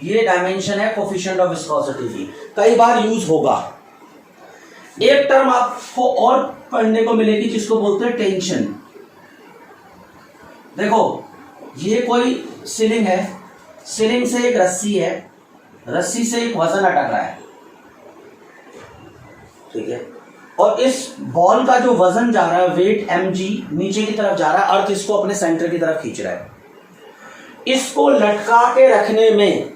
ये डायमेंशन है कोफिशिएंट ऑफ विस्कोसिटी की, कई बार यूज होगा। एक टर्म आपको और पढ़ने को मिलेगी जिसको बोलते हैं टेंशन। देखो ये कोई सीलिंग है, सीलिंग से एक रस्सी है, रस्सी से एक वजन अटक रहा है, ठीक है, और इस बॉल का जो वजन जा रहा है वेट mg नीचे की तरफ जा रहा है, अर्थ इसको अपने सेंटर की तरफ खींच रहा है। इसको लटका के रखने में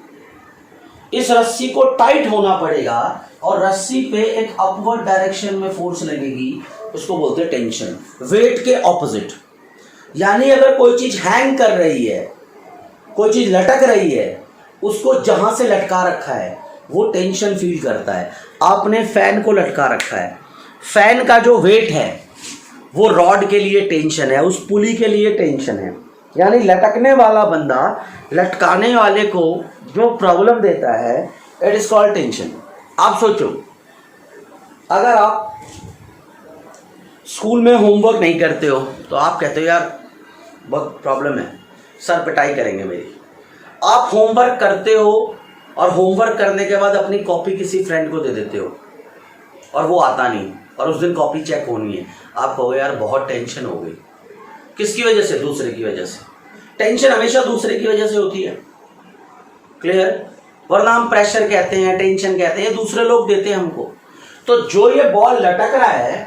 इस रस्सी को टाइट होना पड़ेगा, और रस्सी पे एक अपवर्ड डायरेक्शन में फोर्स लगेगी, उसको बोलते हैं टेंशन, वेट के ऑपोजिट। यानी अगर कोई चीज हैंग कर रही है, कोई चीज लटक रही है, उसको जहां से लटका रखा है वो टेंशन फील करता है। आपने फैन को लटका रखा है, फैन का जो वेट है वो रॉड के लिए टेंशन है, उस पुली के लिए टेंशन है। यानी लटकने वाला बंदा लटकाने वाले को जो प्रॉब्लम देता है, इट इज कॉल्ड टेंशन। आप सोचो, अगर आप स्कूल में होमवर्क नहीं करते हो तो आप कहते हो यार बहुत प्रॉब्लम है, सर पिटाई करेंगे मेरी। आप होमवर्क करते हो और होमवर्क करने के बाद अपनी कॉपी किसी फ्रेंड को दे देते हो और वो आता नहीं, और उस दिन कॉपी चेक होनी है, आप कहो यार बहुत टेंशन हो गई। किसकी वजह से? दूसरे की वजह से। टेंशन हमेशा दूसरे की वजह से होती है। क्लियर। वरना हम प्रेशर कहते हैं, टेंशन कहते हैं, दूसरे लोग देते हैं हमको। तो जो ये बॉल लटक रहा है,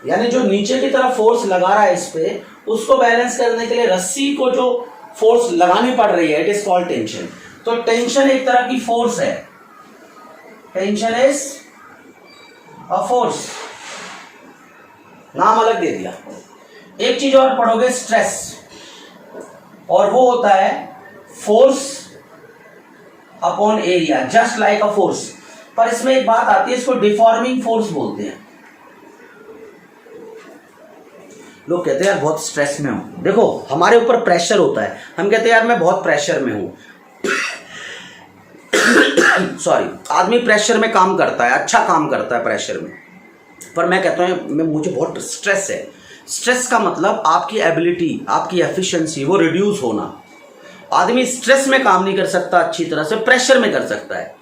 यानी जो नीचे की तरफ फोर्स लगा रहा है इस पे, उसको बैलेंस करने के लिए रस्सी को जो फोर्स लगानी पड़ रही है, इट इज कॉल्ड टेंशन। तो टेंशन एक तरह की फोर्स है, टेंशन इज अ फोर्स, नाम अलग दे दिया। एक चीज और पढ़ोगे, स्ट्रेस, और वो होता है force upon area, just like a force. पर इसमें एक बात आती है, इसको डिफॉर्मिंग फोर्स बोलते हैं। लोग कहते हैं यार बहुत स्ट्रेस में हूं। देखो हमारे ऊपर प्रेशर होता है, हम कहते हैं यार मैं बहुत प्रेशर में हूं। सॉरी, आदमी प्रेशर में काम करता है, अच्छा काम करता है प्रेशर में, पर मैं कहता हूं मुझे बहुत स्ट्रेस है। स्ट्रेस का मतलब आपकी एबिलिटी, आपकी एफिशिएंसी वो रिड्यूस होना। आदमी स्ट्रेस में काम नहीं कर सकता अच्छी तरह से, प्रेशर में कर सकता है।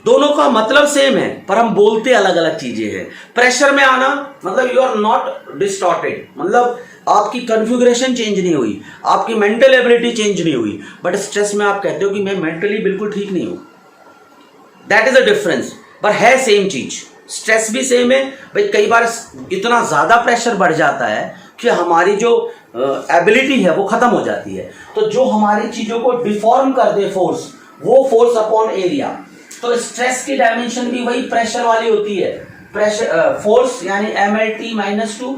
दोनों का मतलब सेम है, पर हम बोलते अलग अलग चीजें हैं। प्रेशर में आना मतलब यू आर नॉट डिस्टॉर्टेड, मतलब आपकी कॉन्फ़िगरेशन चेंज नहीं हुई, आपकी मेंटल एबिलिटी चेंज नहीं हुई, बट स्ट्रेस में आप कहते हो कि मैं मेंटली बिल्कुल ठीक नहीं हूं। दैट इज अ डिफरेंस, पर है सेम चीज। स्ट्रेस भी सेम है भाई। कई बार इतना ज्यादा प्रेशर बढ़ जाता है कि हमारी जो एबिलिटी है वो खत्म हो जाती है। तो जो हमारी चीजों को डिफॉर्म कर दे फोर्स, वो फोर्स अपॉन एरिया। तो स्ट्रेस की डायमेंशन भी वही प्रेशर वाली होती है। प्रेशर फोर्स यानी mlt माइनस 2,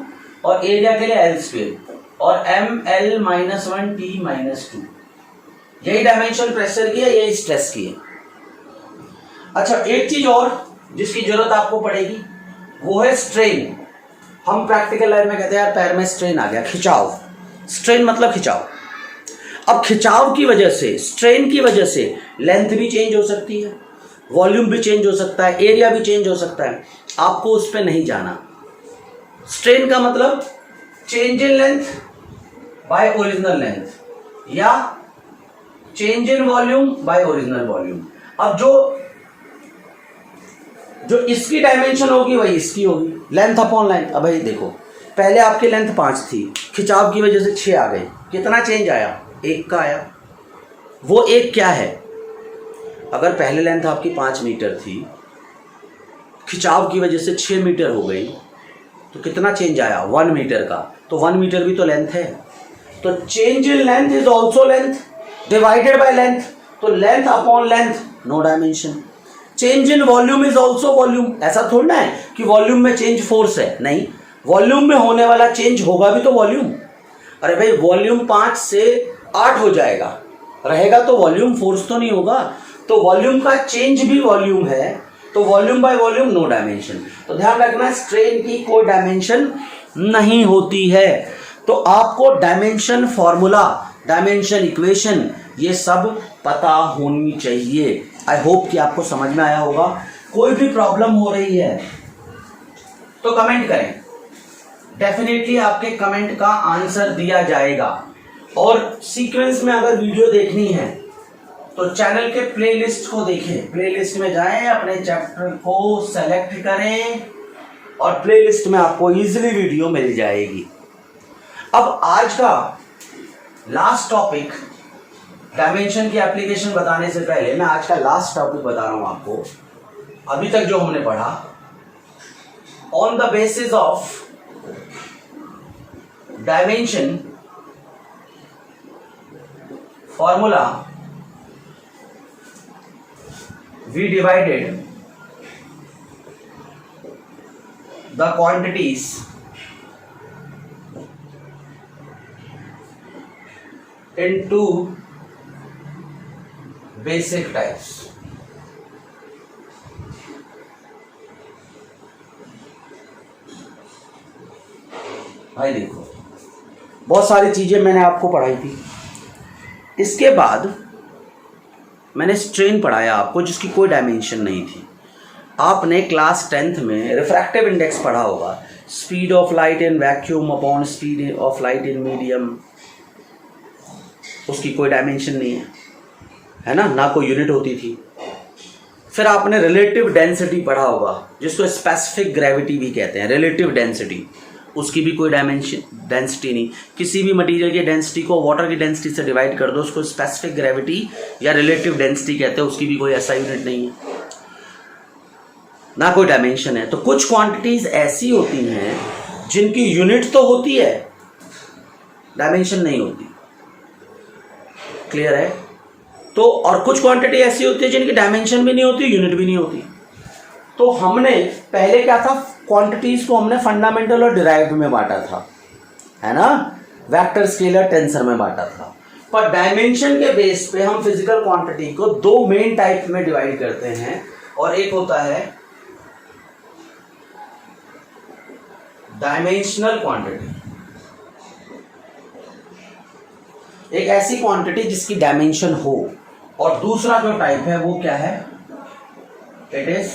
और एरिया के लिए एल स्क्वेयर, और ml माइनस 1 t माइनस 2। यही डायमेंशन प्रेशर की है, यही स्ट्रेस की है। अच्छा, एक चीज और जिसकी जरूरत आपको पड़ेगी वो है स्ट्रेन। हम प्रैक्टिकल लाइफ में कहते हैं यार पैर में स्ट्रेन आ गया, खिंचाव। स्ट्रेन मतलब खिंचाव। अब खिंचाव की वजह से, स्ट्रेन की वजह से लेंथ भी चेंज हो सकती है, वॉल्यूम भी चेंज हो सकता है, एरिया भी चेंज हो सकता है। आपको उस पर नहीं जाना। स्ट्रेन का मतलब change in length by original length या change in volume by original volume. अब जो इसकी डायमेंशन होगी वही इसकी होगी, लेंथ अपॉन लेंथ। अब भाई देखो, पहले आपकी लेंथ 5 थी, खिंचाव की वजह से 6 आ गई, कितना चेंज आया? 1 का आया। वो 1 क्या है? अगर पहले लेंथ आपकी 5 मीटर थी, खिंचाव की वजह से 6 मीटर हो गई, तो कितना चेंज आया? 1 मीटर का। तो 1 मीटर भी तो लेंथ है। तो change in length is also length divided by length. तो length upon length, no dimension. Change in volume is also volume. ऐसा थोड़ा है कि वॉल्यूम में चेंज फोर्स है, नहीं, वॉल्यूम में होने वाला चेंज होगा भी तो वॉल्यूम। अरे भाई, वॉल्यूम 5 से 8 हो जाएगा, रहेगा तो वॉल्यूम, फोर्स तो नहीं होगा। तो वॉल्यूम का चेंज भी वॉल्यूम है, तो volume by volume, no dimension. तो ध्यान रखना, स्ट्रेन की कोई डायमेंशन नहीं होती है। तो आपको डायमेंशन फॉर्मूला, डायमेंशन इक्वेशन, ये सब पता होनी चाहिए। आई होप कि आपको समझ में आया होगा। कोई भी प्रॉब्लम हो रही है तो कमेंट करें, डेफिनेटली आपके कमेंट का आंसर दिया जाएगा। और सीक्वेंस में अगर वीडियो देखनी है तो चैनल के प्लेलिस्ट को देखें, प्लेलिस्ट में जाएं, अपने चैप्टर को सेलेक्ट करें और प्लेलिस्ट में आपको इजीली वीडियो मिल जाएगी। अब आज का लास्ट टॉपिक, डायमेंशन की एप्लीकेशन बताने से पहले मैं आज का लास्ट टॉपिक बता रहा हूं आपको। अभी तक जो हमने पढ़ा, on the basis of dimension formula we divided the quantities into basic types. भाई देखो, बहुत सारी चीजें मैंने आपको पढ़ाई थी। इसके बाद मैंने स्ट्रेन पढ़ाया आपको, जिसकी कोई डायमेंशन नहीं थी। आपने क्लास 10th में रिफ्रैक्टिव इंडेक्स पढ़ा होगा, speed of light in vacuum upon speed of light in medium. उसकी कोई डायमेंशन नहीं है ना, ना कोई यूनिट होती थी। फिर आपने रिलेटिव डेंसिटी पढ़ा होगा, जिसको स्पेसिफिक ग्रेविटी भी कहते हैं, रिलेटिव डेंसिटी। उसकी भी कोई डेंसिटी नहीं। किसी भी मटेरियल की डेंसिटी को वाटर की डेंसिटी से डिवाइड कर दो, उसको स्पेसिफिक ग्रेविटी या रिलेटिव डेंसिटी कहते हैं। उसकी भी कोई ऐसा यूनिट नहीं है, ना कोई डायमेंशन है। तो कुछ क्वांटिटीज ऐसी होती हैं जिनकी यूनिट तो होती है, डायमेंशन नहीं होती। क्लियर है? तो और कुछ क्वांटिटी ऐसी होती है जिनकी डायमेंशन भी नहीं होती, यूनिट भी नहीं होती। तो हमने पहले क्या था, क्वांटिटीज को हमने फंडामेंटल और डिराइव्ड में बांटा था, है ना, वेक्टर, स्केलर, टेंसर में बांटा था। पर डायमेंशन के बेस पे हम फिजिकल क्वांटिटी को 2 मेन टाइप में डिवाइड करते हैं। और एक होता है डायमेंशनल क्वांटिटी, एक ऐसी क्वांटिटी जिसकी डायमेंशन हो। और दूसरा जो टाइप है वो क्या है, it is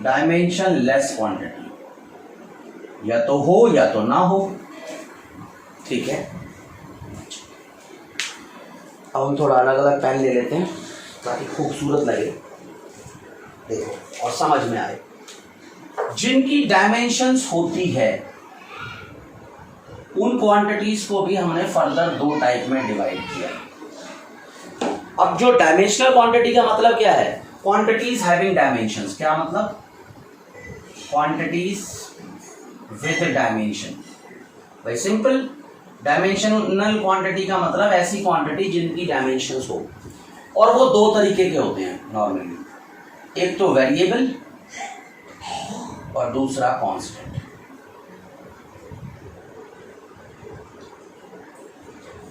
dimension less quantity, या तो हो या तो ना हो। ठीक है, अब हम थोड़ा अलग अलग पेन ले लेते हैं ताकि खूबसूरत लगे, देखो और समझ में आए। जिनकी डायमेंशंस होती है उन क्वांटिटीज को भी हमने फर्दर 2 टाइप में डिवाइड किया। अब जो डायमेंशनल क्वांटिटी का मतलब क्या है, क्वांटिटीज हैविंग डायमेंशंस। क्या मतलब, quantities with dimension. Very simple, dimensional quantity का मतलब ऐसी क्वांटिटी जिनकी डायमेंशंस हो। और वो 2 तरीके के होते हैं नॉर्मली, एक तो वेरिएबल और दूसरा कांस्टेंट।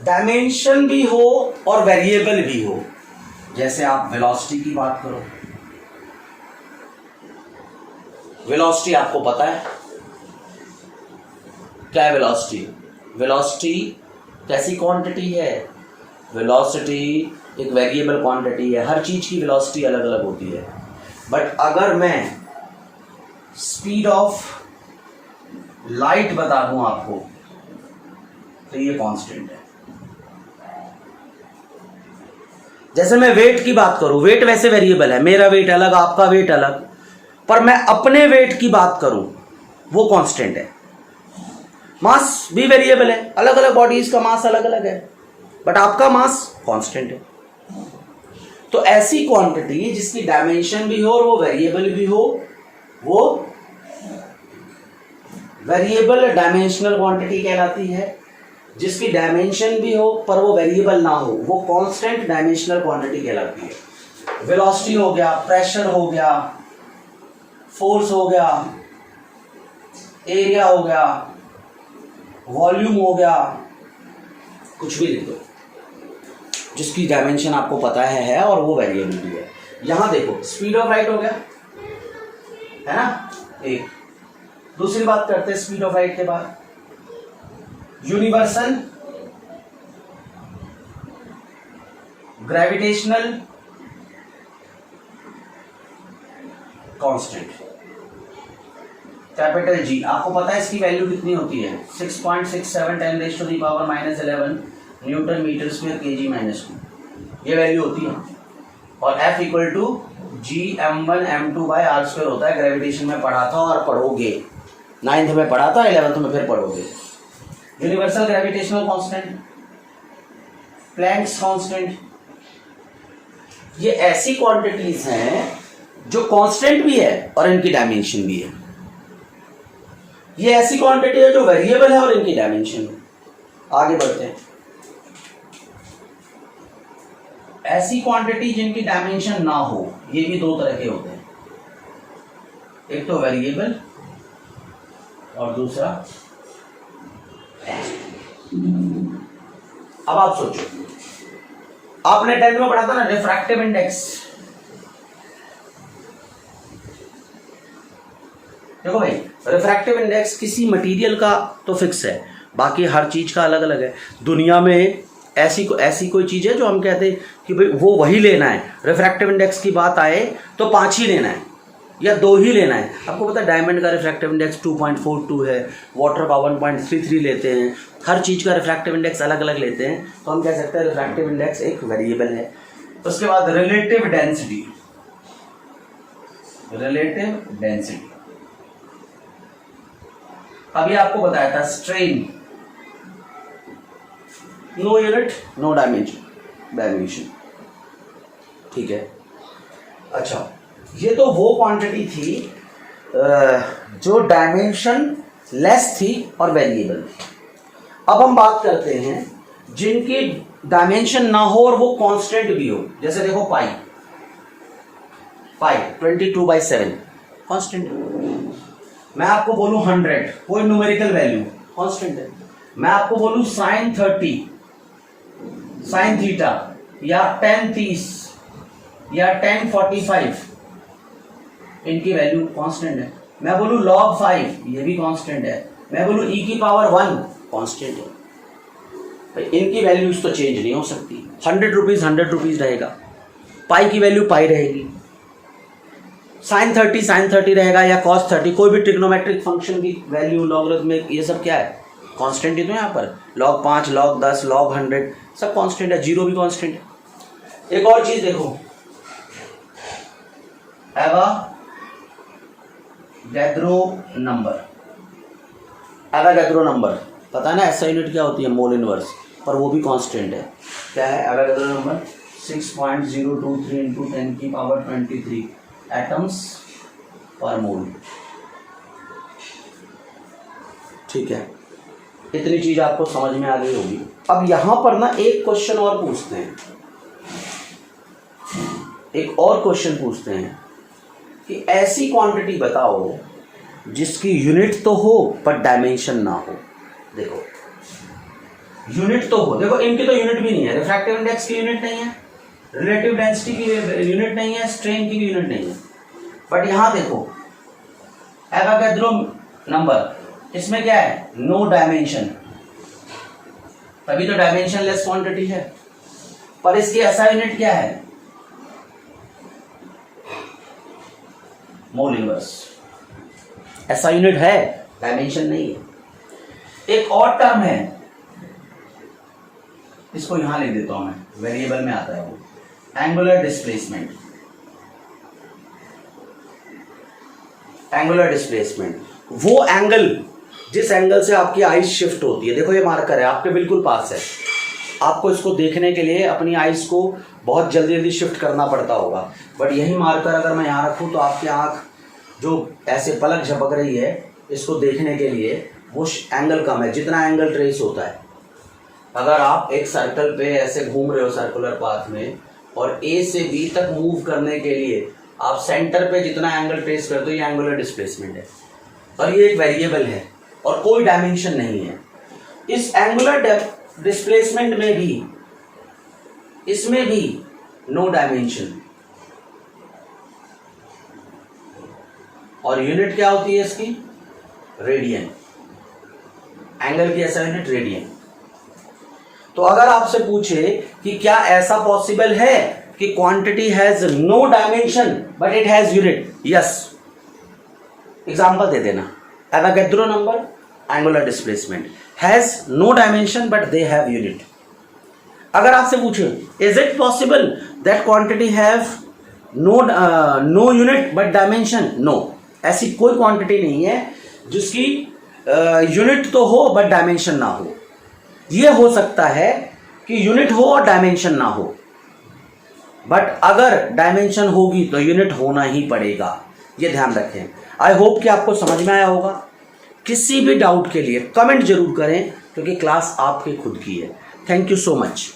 डायमेंशन भी हो और वेरिएबल भी हो। जैसे आप वेलोसिटी की बात करो, वेलोसिटी आपको पता है क्या है वेलोसिटी? वेलोसिटी कैसी क्वांटिटी है? वेलोसिटी एक वेरिएबल क्वांटिटी है। हर चीज की वेलोसिटी अलग अलग होती है, बट अगर मैं स्पीड ऑफ लाइट बता दूं आपको तो ये कांस्टेंट है। जैसे मैं वेट की बात करूं, वेट वैसे वेरिएबल है, मेरा वेट अलग, आपका वेट अलग, पर मैं अपने वेट की बात करूं वो कांस्टेंट है। मास भी वेरिएबल है, अलग अलग बॉडीज का मास अलग अलग है, बट आपका मास कांस्टेंट है। तो ऐसी क्वांटिटी जिसकी डायमेंशन भी हो और वो वेरिएबल भी हो, वो वेरिएबल डायमेंशनल क्वांटिटी कहलाती है। जिसकी डायमेंशन भी हो पर वो वेरिएबल ना हो, वो कांस्टेंट डायमेंशनल क्वांटिटी कहलाती है। वेलोसिटी हो गया, प्रेशर हो गया, फोर्स हो गया, एरिया हो गया, वॉल्यूम हो गया, कुछ भी लिख दो जिसकी डायमेंशन आपको पता है और वो वेरिएबल भी है। यहां देखो स्पीड ऑफ लाइट हो गया, है ना, एक। दूसरी बात करते हैं स्पीड ऑफ लाइट के बाद, universal gravitational constant, capital G. आपको पता है इसकी वैल्यू कितनी होती है? 6.67 10⁻⁻11 न्यूटन मीटर स्क्वायर kg -2, ये वैल्यू होती है। और F equal to G_m1 m2 by r square होता है। ग्रेविटेशन में पढ़ा था और पढ़ोगे, 9th में पढ़ा था, 11th में फिर पढ़ोगे। Universal gravitational constant, Planck's constant, ये ऐसी क्वांटिटीज हैं जो कांस्टेंट भी है और इनकी डायमेंशन भी है। ये ऐसी क्वांटिटी है जो वेरिएबल है और इनकी डायमेंशन है। आगे बढ़ते हैं। ऐसी क्वांटिटी जिनकी डायमेंशन ना हो, ये भी दो तरह के होते हैं, एक तो वेरिएबल और दूसरा। अब आप सोचो, आपने 10th में पढ़ा था ना रिफ्रैक्टिव इंडेक्स। देखो भाई, रिफ्रैक्टिव इंडेक्स किसी मटेरियल का तो फिक्स है, बाकी हर चीज का अलग अलग है। दुनिया में ऐसी कोई चीज है जो हम कहते हैं कि भाई वो वही लेना है, रिफ्रैक्टिव इंडेक्स की बात आए तो 5 ही लेना है या 2 ही लेना है। आपको पता है डायमंड का रिफ्रैक्टिव इंडेक्स 2.42 है, वाटर का 1.33 लेते हैं, हर चीज़ का रिफ्रैक्टिव इंडेक्स अलग अलग लेते हैं। तो हम कह सकते हैं रिफ्रैक्टिव इंडेक्स एक वेरिएबल है। उसके बाद रिलेटिव डेंसिटी, रिलेटिव डेंसिटी अभी आपको बताया था, strain, no unit no dimension, ठीक है। अच्छा, ये तो वो क्वांटिटी थी जो डायमेंशन लेस थी और वेरिएबल थी। अब हम बात करते हैं जिनकी डायमेंशन ना हो और वो कांस्टेंट भी हो। जैसे देखो पाई 22/7 कांस्टेंट है। मैं आपको बोलूं 100, कोई न्यूमेरिकल वैल्यू, कांस्टेंट है। मैं आपको बोलूं sin 30 sin थीटा या 10:30 या 10:45, इनकी वैल्यू कांस्टेंट है। मैं बोलूं log 5, ये भी कांस्टेंट है। मैं बोलूं e⁻1 कांस्टेंट है। भाई इनकी वैल्यूज तो चेंज नहीं हो सकती। 100 रुपीज 100 रुपीज रहेगा, पाई की वैल्यू पाई रहेगी, sin 30 रहेगा या cos 30, कोई भी ट्रिग्नोमेट्रिक फंक्शन की वैल्यू, लॉगरिथमिक, ये सब क्या है? कांस्टेंट ही तो यहाँ पर। log 5 log 10 log 100 सब कांस्टेंट है, जीरो भी कांस्टेंट है। एक और चीज देखो, एवोगैड्रो नंबर पता है ना, ऐसा यूनिट क्या होती है? मोल इनवर्स, पर वो भी कांस्टेंट है। क्या है एवोगैड्रो नंबर? 6.023 × 10⁻23 एटम्स पर मोल, ठीक है। इतनी चीज आपको समझ में आ गई होगी। अब यहां पर ना एक क्वेश्चन और पूछते हैं, कि ऐसी क्वांटिटी बताओ जिसकी यूनिट तो हो पर डायमेंशन ना हो। देखो यूनिट तो हो, देखो इनकी तो यूनिट भी नहीं है, रिफ्रैक्टिव इंडेक्स की यूनिट नहीं है, रिलेटिव डेंसिटी की यूनिट नहीं है, स्ट्रेन की भी यूनिट नहीं है। बट यहां देखो एवोगैड्रो नंबर, इसमें क्या है, नो डायमेंशन, तभी तो डायमेंशन लेस क्वांटिटी है। पर इसकी ऐसा यूनिट क्या है, मोल इनवर्स, ऐसा यूनिट है, डायमेंशन नहीं है। एक और टर्म है, इसको यहां लिख देता हूं मैं, वेरिएबल में आता है वो, एंगुलर डिस्प्लेसमेंट। एंगुलर डिस्प्लेसमेंट वो एंगल जिस एंगल से आपकी आइज शिफ्ट होती है। देखो ये मार्कर है आपके बिल्कुल पास है, आपको इसको देखने के लिए अपनी आइज को बहुत जल्दी जल्दी शिफ्ट करना पड़ता होगा, बट यही मार्कर अगर मैं यहाँ रखूँ तो आपकी आँख जो ऐसे पलक झपक रही है इसको देखने के लिए वो एंगल कम है, जितना एंगल ट्रेस होता है। अगर आप एक सर्कल पे ऐसे घूम रहे हो सर्कुलर पाथ में और ए से बी तक मूव करने के लिए आप सेंटर पे जितना एंगल ट्रेस करते हो ये एंगुलर डिस्प्लेसमेंट है, और ये एक वेरिएबल है और कोई डायमेंशन नहीं है। इस एंगुलर डिस्प्लेसमेंट में भी, इसमें भी नो डायमेंशन, और यूनिट क्या होती है इसकी, रेडियन। एंगल की ऐसा यूनिट रेडियन। तो अगर आपसे पूछे कि क्या ऐसा पॉसिबल है कि quantity has no dimension but it has unit, yes, example दे देना, Avogadro number, angular displacement has no dimension but they have unit. अगर आपसे पूछे is it possible that quantity have no unit but dimension, no, ऐसी कोई quantity नहीं है जिसकी यूनिट तो हो बट डायमेंशन ना हो। ये हो सकता है कि यूनिट हो और डायमेंशन ना हो, बट अगर डायमेंशन होगी तो यूनिट होना ही पड़ेगा, ये ध्यान रखें। आई होप कि आपको समझ में आया होगा। किसी भी डाउट के लिए कमेंट जरूर करें क्योंकि क्लास आपकी खुद की है। Thank you so much.